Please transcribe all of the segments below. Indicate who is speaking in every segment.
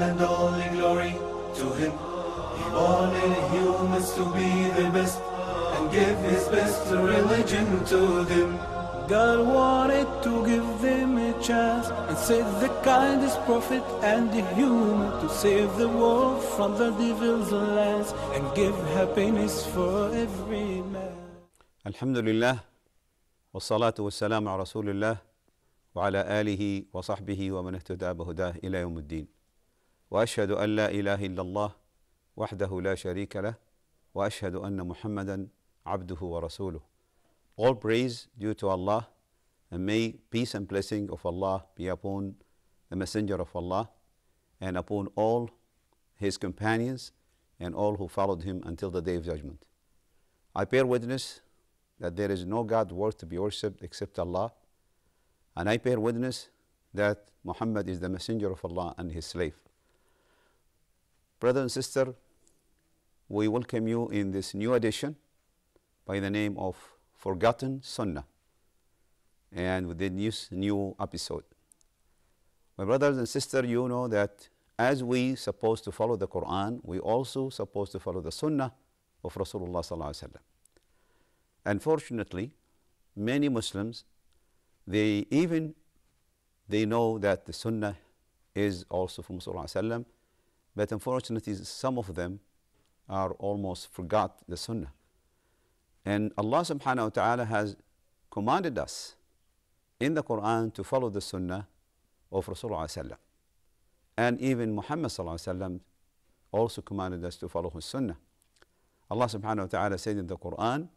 Speaker 1: and only glory to Him. He wanted humans to be the best and give His best religion to them. God wanted to give them a chance and save the kindest prophet and the human, to save the world from the devil's lands and give happiness for every man.
Speaker 2: Alhamdulillah, wassalatu wassalamu ala rasulillah wa ala alihi wa sahbihi wa man ihtada bihudah ila yawmiddin. Wa ashhadu an la ilaha illallah wahdahu la sharika lah wa ashhadu anna Muhammadan abduhu wa rasuluh. All praise due to Allah, and may peace and blessing of Allah be upon the Messenger of Allah and upon all his companions and all who followed him until the day of judgment. I bear witness that there is no God worth to be worshipped except Allah, and I bear witness that Muhammad is the Messenger of Allah and his slave. Brother and sister, we welcome you in this new edition by the name of Forgotten Sunnah, and with this new episode. My brothers and sisters, you know that as we supposed to follow the Quran, we also supposed to follow the Sunnah of Rasulullah sallallahu alaihi wasallam. Unfortunately, many Muslims, they know that the Sunnah is also from Rasulullah sallallahu alaihi wasallam, but unfortunately some of them are almost forgot the Sunnah. And Allah subhanahu wa ta'ala has commanded us in the Quran to follow the Sunnah of Rasulullah sallallahu alaihi wasallam. And even Muhammad sallallahu alaihi wasallam also commanded us to follow his Sunnah. Allah subhanahu wa ta'ala said in the Quran,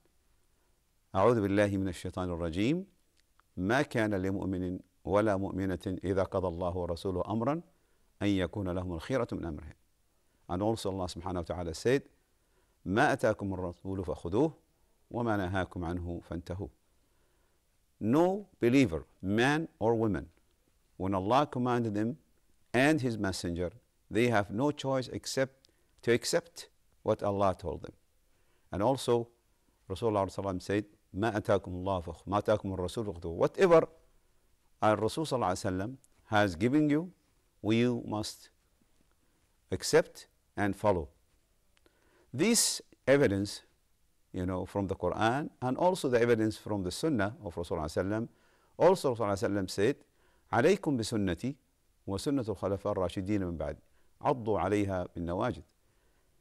Speaker 2: أعوذ بالله من الشيطان الرجيم ما كان لمؤمن ولا مؤمنة إذا قضى الله ورسوله أمرا أن يكون لهم الخيرة من أمرهم. And also Allah subhanahu wa ta'ala said, ما أتاكم الرسول فخذوه وما نهاكم عنه فانتهوا. No believer, man or woman, when Allah commanded them and His Messenger, they have no choice except to accept what Allah told them. And also, Rasulullah said, ما أتاكم الله ما أتاكم الرسول فخذوه. Whatever our Rasul has given you, you must accept and follow. This evidence, from the Quran, and also the evidence from the Sunnah of Rasulullah also Rasulullah said, عليكم بسنتي وسنة الخلفاء الراشدين من بعد عضوا عليها بالنواجذ.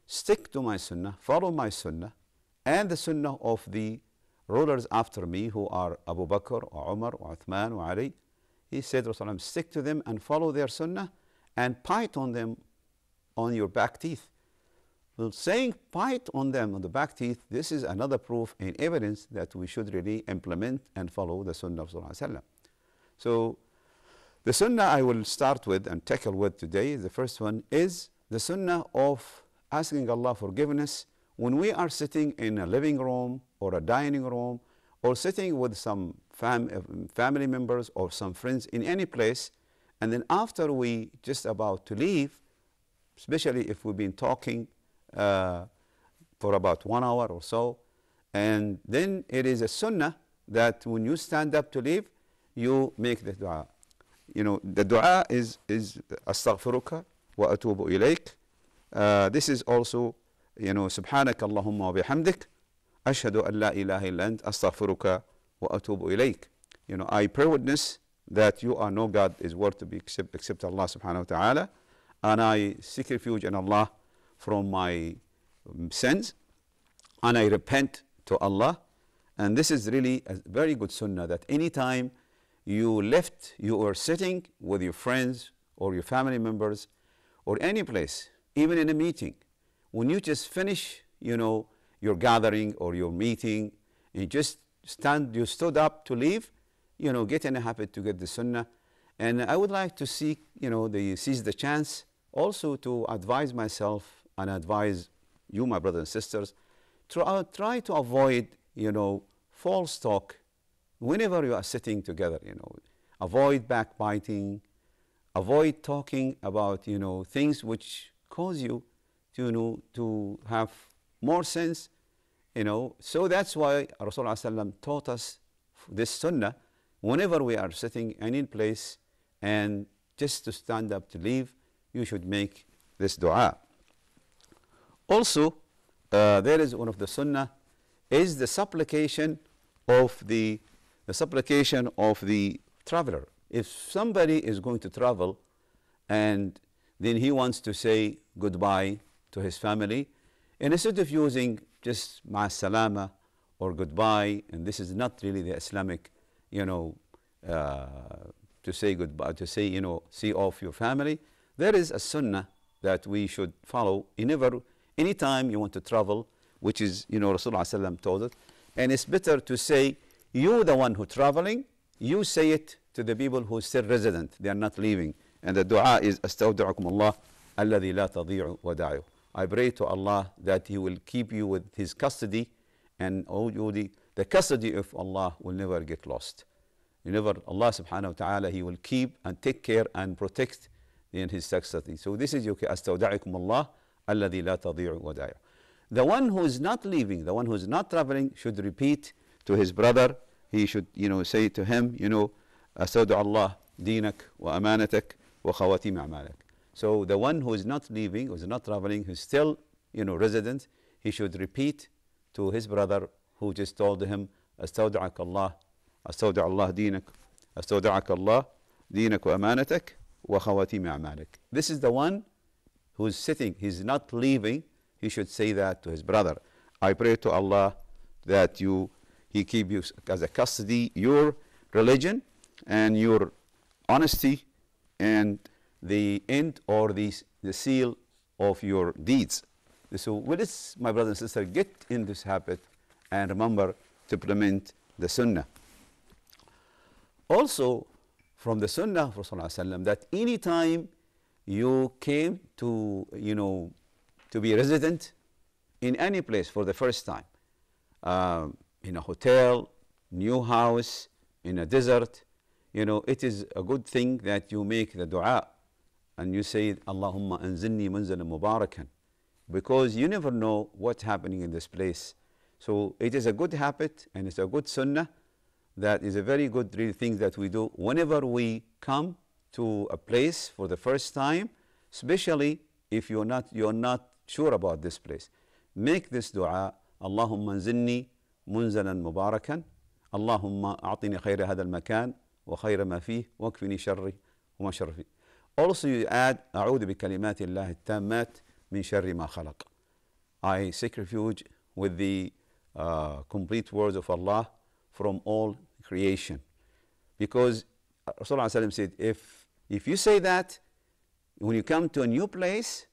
Speaker 2: Stick to my Sunnah, follow my Sunnah, and the Sunnah of the rulers after me, who are Abu Bakr, or Umar, or Uthman, or Ali. He said, Rasulullah, stick to them and follow their Sunnah and bite on them on your back teeth. Well, saying bite on them on the back teeth, this is another proof and evidence that we should really implement and follow the Sunnah of Rasulullah. So the Sunnah I will start with and tackle with today, the first one is the Sunnah of asking Allah forgiveness when we are sitting in a living room or a dining room or sitting with some family members or some friends in any place, and then after we just about to leave, especially if we've been talking for about 1 hour or so, and then it is a Sunnah that when you stand up to leave, you make the dua. The dua is astaghfiruka wa atubu ilayk. This is also, subhanaka Allahumma wa bihamdik ashhadu an la ilaha illa ant astaghfiruka wa atubu ilayk. I bear witness that you are no God is worth to be except Allah subhanahu wa ta'ala, and I seek refuge in Allah from my sins, and I repent to Allah. And this is really a very good Sunnah, that anytime you are sitting with your friends or your family members or any place, even in a meeting, when you just finish, your gathering or your meeting, and you stood up to leave, get in a habit to get the Sunnah. And I would like to seize the chance also to advise myself and advise you, my brothers and sisters, try to avoid, false talk whenever you are sitting together. Avoid backbiting, avoid talking about, things which cause you to have more sense, So that's why Rasulullah taught us this Sunnah whenever we are sitting in any place, and just to stand up to leave, you should make this dua. Also, there is one of the sunnah is the supplication of the traveler. If somebody is going to travel and then he wants to say goodbye to his family, and instead of using just ma'a salama or goodbye, and this is not really the Islamic, to say goodbye, to say, see off your family, there is a sunnah that we should follow. Anytime you want to travel, which is, Rasulullah ﷺ told it, and it's better to say, you the one who traveling, you say it to the people who are still resident, they are not leaving. And the dua is, Astawda'akum Allah, alladhi la tadhi'u wada'u. I pray to Allah that He will keep you with His custody, and the custody of Allah will never get lost. Allah subhanahu wa ta'ala, He will keep and take care and protect in His custody. So this is Astawda'ikum Allah, alladhi la tadhi'u wada'u. The one who is not leaving, the one who is not traveling, should repeat to his brother. He should, say to him, Astawda Allah dinak wa amanatak wa khawatim a'malak. So the one who is not leaving, who is not traveling, who is still, resident, he should repeat to his brother who just told him, Astawda'ak Allah, Astawda Allah dinak, Astawda'ak Allah dinak wa amanatak wa khawatim a'malak. This is the one who is sitting, he's not leaving. He should say that to his brother. I pray to Allah that He keep you as a custody, your religion and your honesty, and the end or the seal of your deeds. So with this, my brother and sister, get in this habit and remember to implement the sunnah. Also, from the sunnah of Rasulullah that anytime you came to, to be resident in any place for the first time, in a hotel, new house, in a desert, it is a good thing that you make the dua and you say, Allahumma anzilni munzalan mubarakan, because you never know what's happening in this place. So it is a good habit and it's a good sunnah that is a very good thing that we do whenever we come to a place for the first time, especially if you're not sure about this place. Make this dua, Allahumma anzilni munzalan mubarakan, Allahumma a'tini khayra hadha al-makan wa khayra ma fih wa kfini sharri wa ma sharri. Also you add, a'udhu bi kalimati Allah at-tammat min sharri ma khalaq. I seek refuge with the complete words of Allah from all creation. Because Rasulullah said, if you say that, when you come to a new place,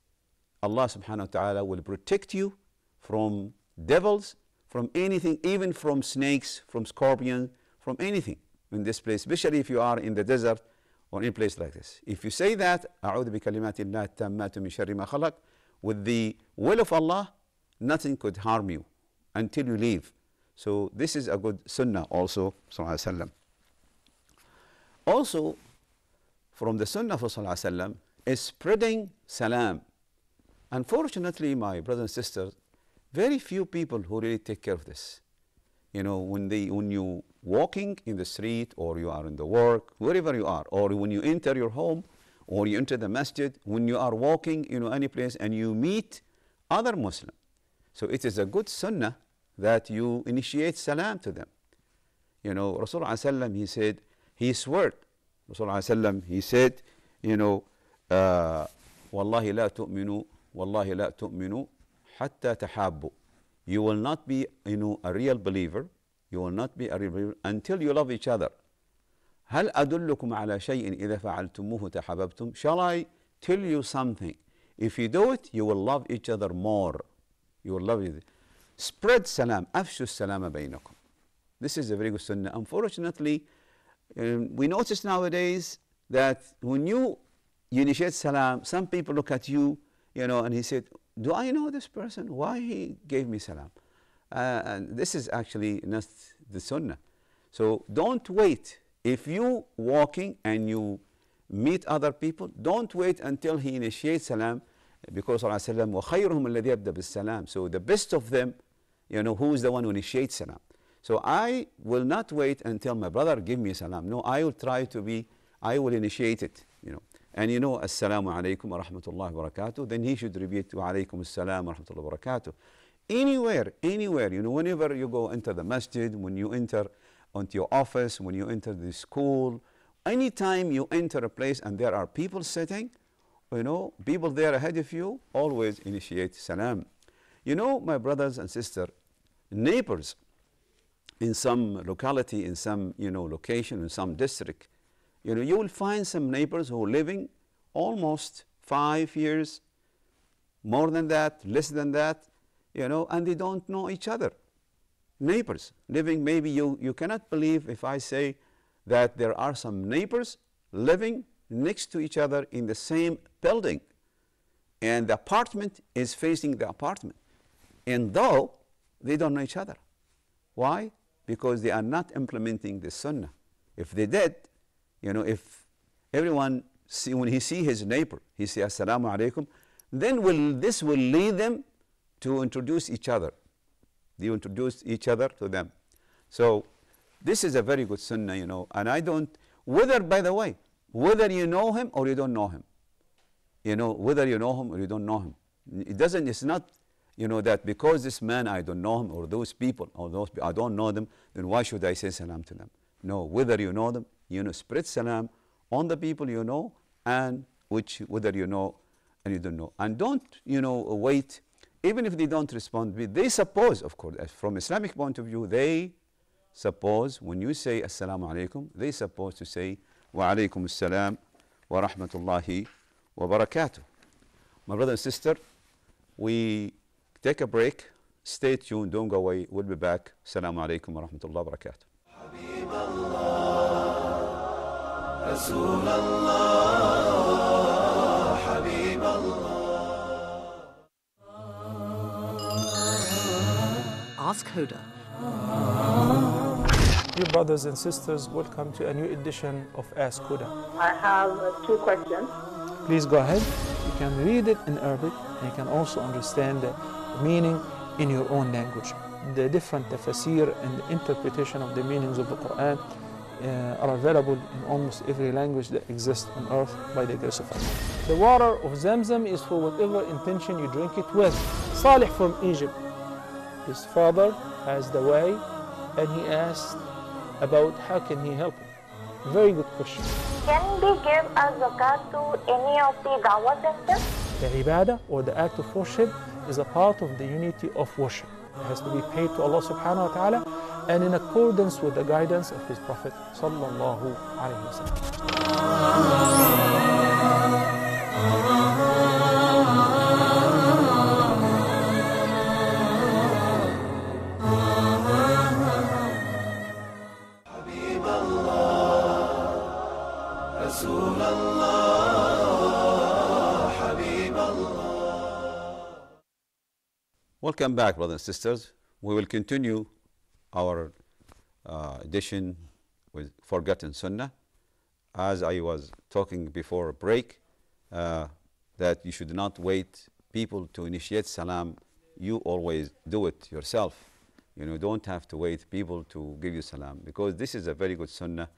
Speaker 2: Allah subhanahu wa ta'ala will protect you from devils, from anything, even from snakes, from scorpions, from anything in this place, especially if you are in the desert or in a place like this. If you say that, أعوذ بكلمات الله التامات من شر ما خلق, with the will of Allah, nothing could harm you until you leave. So this is a good sunnah also, sallallahu alaihi wasallam. Also, from the sunnah of sallallahu alaihi wasallam is spreading salam. Unfortunately, my brothers and sisters, very few people who really take care of this. When you walking in the street, or you are in the work, wherever you are, or when you enter your home, or you enter the masjid, when you are walking, any place, and you meet other Muslims. So it is a good sunnah that you initiate salam to them. Rasulullah ﷺ, he said, he swore, Rasulullah ﷺ, he said, Wallahi la tu'minu, Wallahi la tu'minu, hatta tahabbu. You will not be, a real believer. You will not be a real believer until you love each other. هل أدلكم على شيء إذا فعلتموه تحاببتم? Shall I tell you something? If you do it, you will love each other more. You will love each other. Spread salam. أفشوا السلام بينكم. This is a very good sunnah. Unfortunately, we notice nowadays that when you initiate salam, some people look at you, and he said, do I know this person? Why he gave me salam? And this is actually not the sunnah. So don't wait. If you walking and you meet other people, don't wait until he initiates salam, because وَخَيْرُهُمْ الَّذِي يَبْدَأ بِالسَّلَامِ. So the best of them, who is the one who initiates salam. So I will not wait until my brother give me salam. No, I will initiate it, and you know, Assalamu alaikum wa rahmatullahi wa barakatuh, then he should repeat wa alaikum assalam wa rahmatullahi wa barakatuh. Anywhere, you know, whenever you go into the masjid, when you enter onto your office, when you enter the school, anytime you enter a place and there are people sitting, you know, people there ahead of you, always initiate salam. You know, my brothers and sisters, neighbors in some locality, in some, you know, location, in some district, you know, you will find some neighbors who are living almost 5 years, more than that, less than that, you know, and they don't know each other. Neighbors living, maybe you cannot believe if I say that there are some neighbors living next to each other in the same building, and the apartment is facing the apartment, and though they don't know each other. Why? Because they are not implementing the sunnah. If they did, you know, if everyone when he see his neighbor, he say assalamu alaikum, then this will lead them to introduce each other. They introduce each other to them. So this is a very good sunnah, you know, and I don't, whether, by the way, whether you know him or you don't know him, you know, whether you know him or you don't know him, it's not, you know, that because this man I don't know him, or those people, or those I don't know them, then why should I say salam to them? No, whether you know them, you know, spread salam on the people you know, and whether you know and you don't know. And don't, you know, wait, even if they don't respond, they suppose, of course, from Islamic point of view, they suppose when you say assalamu alaikum, they suppose to say wa alaikum assalam wa rahmatullahi wa barakatuh. My brother and sister, we take a break. Stay tuned, don't go away. We'll be back. Assalamu alaikum wa rahmatullahi wa barakatuh. Habib Allah, Rasul Allah, Habib Allah.
Speaker 3: Ask Huda.
Speaker 4: Dear brothers and sisters, welcome to a new edition of Ask Huda.
Speaker 5: I have 2 questions.
Speaker 4: Please go ahead. You can read it in Arabic, and you can also understand the meaning in your own language. The different tafsir and the interpretation of the meanings of the Quran are available in almost every language that exists on earth by the grace of Allah. The water of Zamzam is for whatever intention you drink it with. Salih from Egypt, his father has the way, and he asked about how can he help him. Very good question.
Speaker 5: Can we give a zakat to any of the dawah centers?
Speaker 4: The ibadah, or the act of worship, is a part of the unity of worship. It has to be paid to Allah subhanahu wa ta'ala, and in accordance with the guidance of his Prophet sallallahu alayhi wa sallam.
Speaker 2: Welcome back, brothers and sisters. We will continue our edition with Forgotten Sunnah. As I was talking before a break, that you should not wait people to initiate salam. You always do it yourself. You know, don't have to wait people to give you salam, because this is a very good sunnah.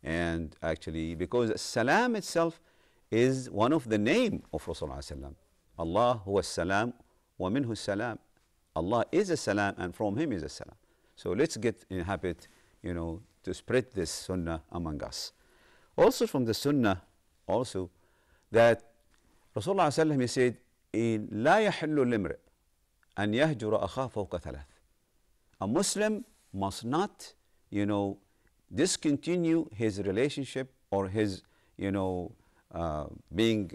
Speaker 2: And actually, because salam itself is one of the name of Rasulullah sallam. Allah huwa salam wa minhu salam. Allah is a salam, and from him is a salam. So let's get in habit, you know, to spread this sunnah among us. Also from the sunnah, also that Rasulullah sallam, he said, لا يحل الامرئ أن يهجر أخاه فوق ثلاث. A Muslim must not, you know, discontinue his relationship or his, you know, being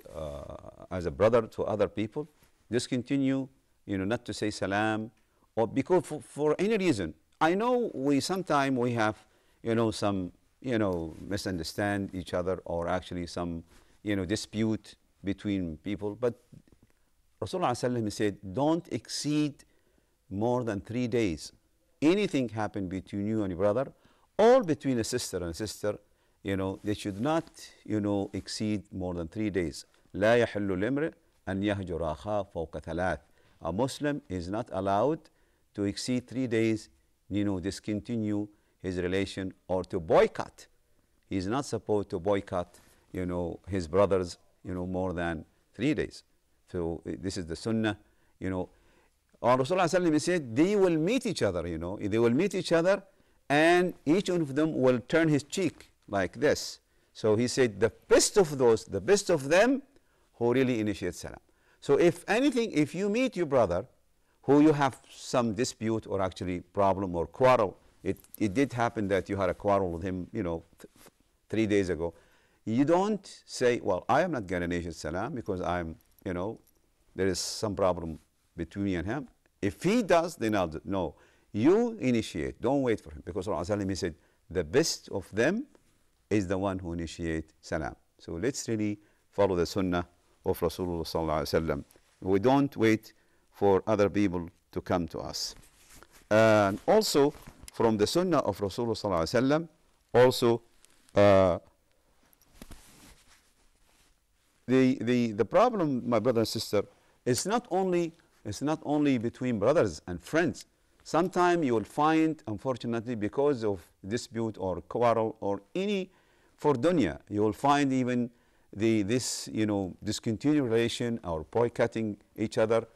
Speaker 2: as a brother to other people. Discontinue, you know, not to say salam, or because for any reason. I know sometimes we have, you know, some, you know, misunderstand each other, or actually some, you know, dispute between people. But Rasulullah sallallahu said, don't exceed more than 3 days. Anything happen between you and your brother, or between a sister and a sister, you know, they should not, you know, exceed more than 3 days. لا يحل الامرئ أن يهجر أخاه فوق ثلاث. A Muslim is not allowed to exceed 3 days, you know, discontinue his relation or to boycott. He is not supposed to boycott, you know, his brothers more than 3 days. So this is the sunnah, Or Rasulullah ﷺ said, they will meet each other, they will meet each other, and each one of them will turn his cheek like this. So he said, the best of them who really initiate salam. So if anything, if you meet your brother who you have some dispute or actually problem or quarrel, it did happen that you had a quarrel with him, 3 days ago, you don't say, well, I am not going to initiate salam because there is some problem between me and him. If he does, then I'll do. No, you initiate. Don't wait for him, because Rasulullah said, the best of them is the one who initiate salam. So let's really follow the sunnah of Rasulullah sallallahu alaihi wasallam. We don't wait for other people to come to us. And also from the sunnah of Rasulullah sallallahu alaihi wasallam, also the problem, my brother and sister, it's not only between brothers and friends. Sometimes you will find, unfortunately, because of dispute or quarrel or any for dunya, you will find even this discontinued relation or boycotting each other,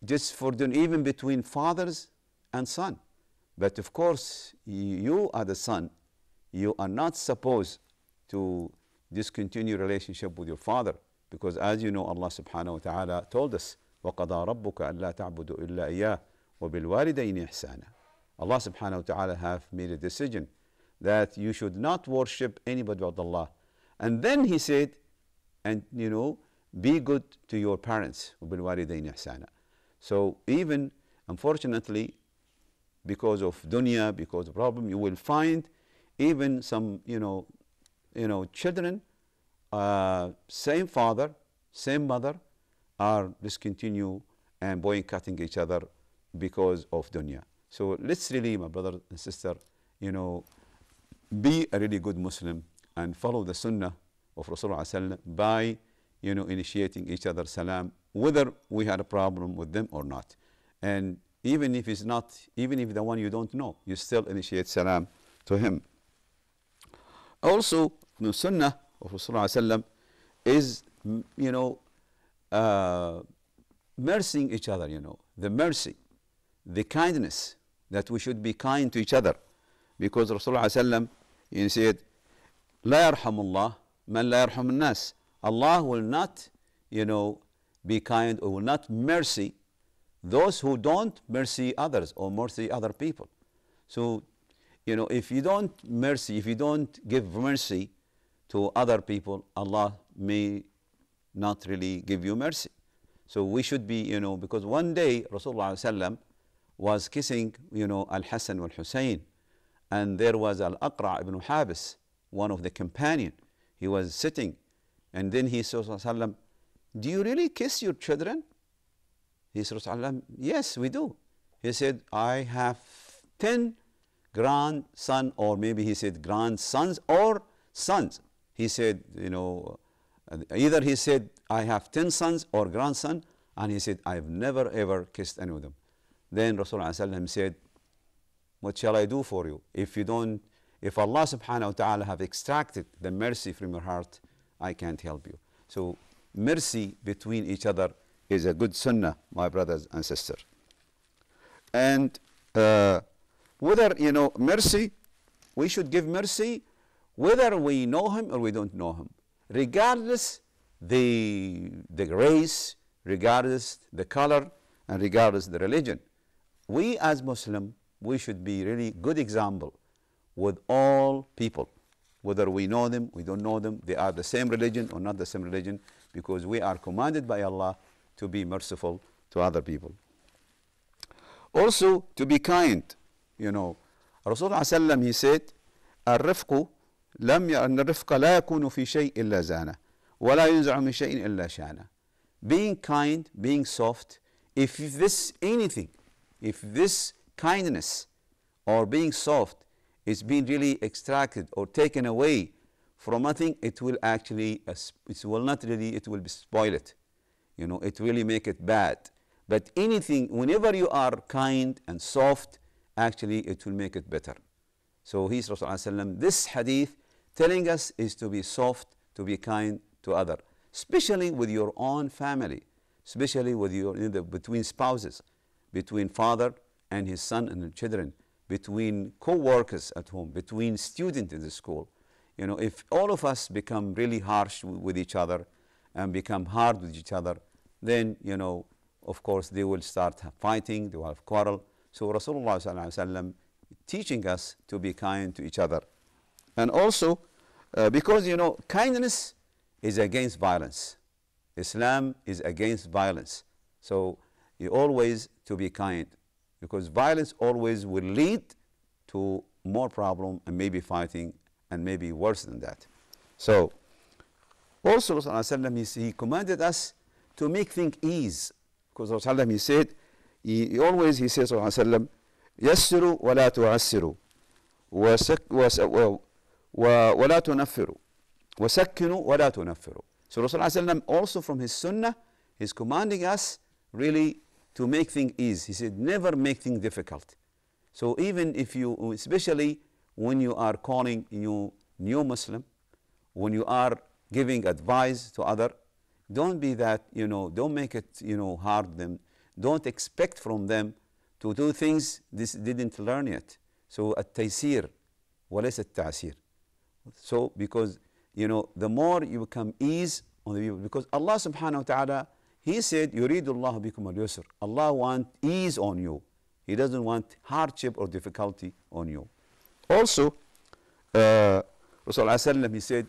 Speaker 2: just for dunya, even between fathers and son. But of course, you are the son. You are not supposed to discontinue relationship with your father, because as you know, Allah subhanahu wa ta'ala told us, وَقَضَى رَبُّكَ أَلَّا تَعْبُدُوا إِلَّا إِيَّاهُ وَبِالْوَالِدَيْنِ إِحْسَانًا. Allah subhanahu wa ta'ala have made a decision that you should not worship anybody but Allah. And then he said, and be good to your parents. وَبِالْوَالِدَيْنِ إِحْسَانًا. So even, unfortunately, because of dunya, because of problem, you will find even some, children, same father, same mother, are discontinue and boycotting each other because of dunya. So let's really, my brother and sister, be a really good Muslim and follow the sunnah of Rasulullah by, initiating each other salam, whether we had a problem with them or not. And even if it's not, even if the one you don't know, you still initiate salam to him. Also, the sunnah of Rasulullah is, mercying each other, the mercy, the kindness, that we should be kind to each other. Because Rasulullah he said, لا يرحم الله من لا يرحم الناس. Allah will not, be kind, or will not mercy those who don't mercy others or mercy other people. So, if you don't give mercy to other people, Allah may not really give you mercy. So we should be, because one day Rasulullah was kissing, Al-Hassan wal-Hussein, and there was Al-Aqra' ibn Habis, one of the companion. He was sitting, and then he said, Rasulullah, do you really kiss your children? He said, Rasulullah, yes, we do. He said, I have 10 grandsons, or maybe he said grandsons or sons. He said, either he said, I have 10 sons or grandson, and he said, I've never ever kissed any of them. Then Rasulullah said, what shall I do for you? If Allah subhanahu wa ta'ala have extracted the mercy from your heart, I can't help you. So mercy between each other is a good sunnah, my brothers and sisters. And whether, mercy, we should give mercy whether we know him or we don't know him, regardless the race, regardless the color, and regardless the religion. We as Muslim, we should be really good example with all people, whether we know them, we don't know them, they are the same religion or not the same religion, because we are commanded by Allah to be merciful to other people. Also, to be kind. Rasulullah he said, الرفق لا يكون في شيء إلا زانه ولا ينزع من شيء إلا شانه. Being kind, being soft, if this kindness or being soft is being really extracted or taken away from nothing, it will spoil it. It really make it bad. But anything, whenever you are kind and soft, actually it will make it better. So he's Rasulullah, this hadith telling us is to be soft, to be kind to other. especially with your own family, especially with between spouses, between father and his son and the children, between co-workers at home, between students in the school. If all of us become really harsh with each other and become hard with each other, then, of course, they will start fighting, they will have quarrel. So Rasulullah sallallahu alaihi wasallam teaching us to be kind to each other. And also, because, kindness is against violence. Islam is against violence. So you always to be kind, because violence always will lead to more problem and maybe fighting and maybe worse than that. So also Rasulullah he commanded us to make things ease, because Rasulullah he said, he says Rasulullah, يسروا ولا تعسروا ولا تنفروا وسكنوا ولا تنفروا. So Rasulullah also from his sunnah, he's commanding us really to make things easy. He said, never make things difficult. So even if you, especially when you are calling new Muslim, when you are giving advice to other, don't be that, don't make it, hard them. Don't expect from them to do things this didn't learn yet. So at-taysir, walaysa at-ta'sir. So because, the more you become ease on the people, because Allah subhanahu wa ta'ala, He said, يُرِيدُ اللَّهُ بِكُمُ الْيُسْرِ. Allah wants ease on you. He doesn't want hardship or difficulty on you. Also, Rasulullah he said,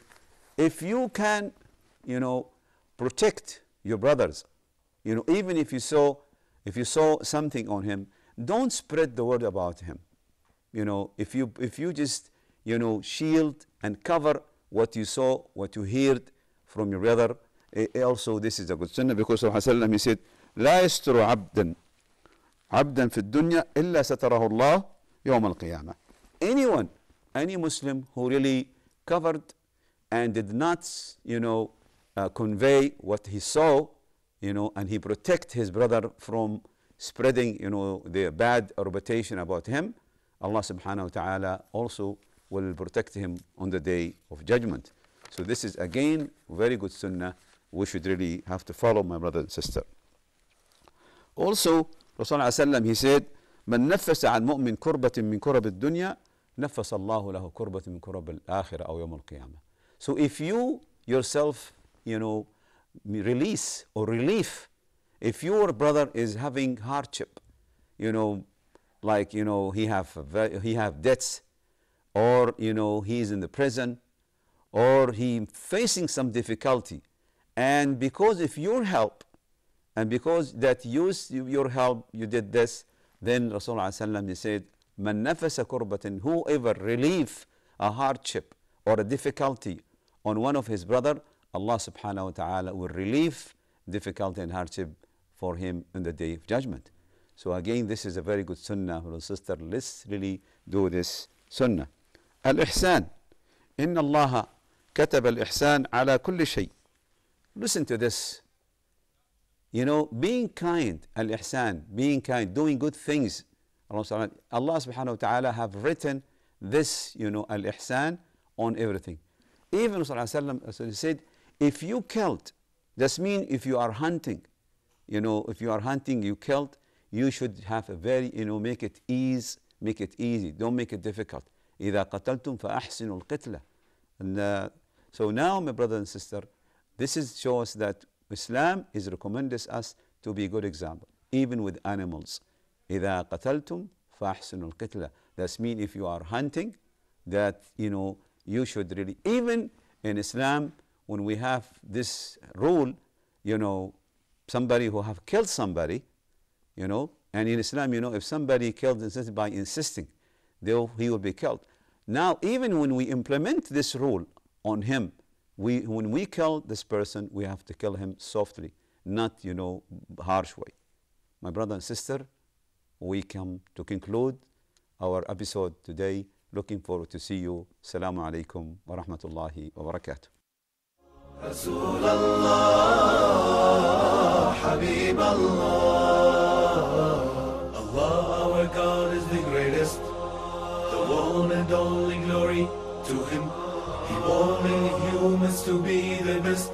Speaker 2: if you can, protect your brothers, even if you saw something on him, don't spread the word about him. If you just, shield and cover what you saw, what you heard from your brother. Also, this is a good sunnah, because Rasulullah he said, لا يستر عبدا في الدنيا إلا ستره الله يوم القيامة. Any Muslim who really covered and did not, convey what he saw, and he protect his brother from spreading, the bad reputation about him, Allah subhanahu wa ta'ala also will protect him on the day of judgment. So this is again very good sunnah. We should really have to follow, my brother and sister. Also, Rasulullah he said, من نفس عن مؤمن كربة من كرب الدنيا نفس الله له كربة من كرب الآخرة أو يوم القيامة. So if you yourself, release or relief, if your brother is having hardship, like, he have debts, or, he is in the prison, or he facing some difficulty, and because of your help, and because that your help, you did this, then Rasulullah he said, من نفس كربة, whoever relieve a hardship or a difficulty on one of his brother, Allah subhanahu wa ta'ala will relieve difficulty and hardship for him in the day of judgment. So again, this is a very good sunnah, brother and sister. Let's really do this sunnah. Al-ihsan. Inna Allah كتب الإحسان على كل شيء. Listen to this. Being kind, al-ihsan, being kind, doing good things. Allah subhanahu wa ta'ala have written this, al-ihsan on everything. Even Rasulullah said, if you killed, that means if you are hunting, if you are hunting, you killed, you should have a very, make it easy, don't make it difficult. إذا قتلتم فأحسنوا القتلة. And so now, my brother and sister, this shows that Islam is recommends us to be a good example, even with animals. إذا قتلتم فأحسنوا القتلة. That means if you are hunting, that you should really, even in Islam, when we have this rule, somebody who have killed somebody, and in Islam, if somebody killed by insisting, he will be killed. Now, even when we implement this rule on him, when we kill this person, we have to kill him softly, not, harsh way. My brother and sister, we come to conclude our episode today. Looking forward to see you. Assalamu alaikum wa rahmatullahi wa barakatuh.
Speaker 1: رسول الله حبيب الله. Allah, our God, is the greatest, the one and only glory to Him. He wanted humans humans to be the best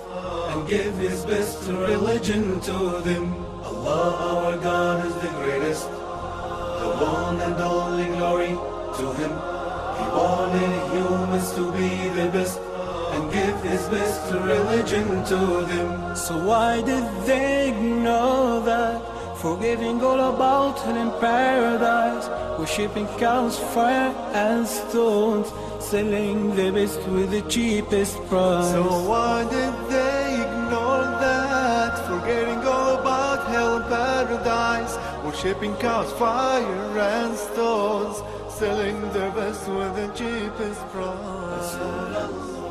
Speaker 1: and give his best religion to them. Allah our God is the greatest, the one and only glory to him. He wanted humans to be the best and give his best religion to them.
Speaker 3: So why did they ignore that? Forgetting all about hell in paradise, worshipping cows, fire and stones, selling the best with the cheapest price.
Speaker 6: So why did they ignore that? Forgetting all about hell and paradise, worshipping cows, fire and stones, selling their best with the cheapest price.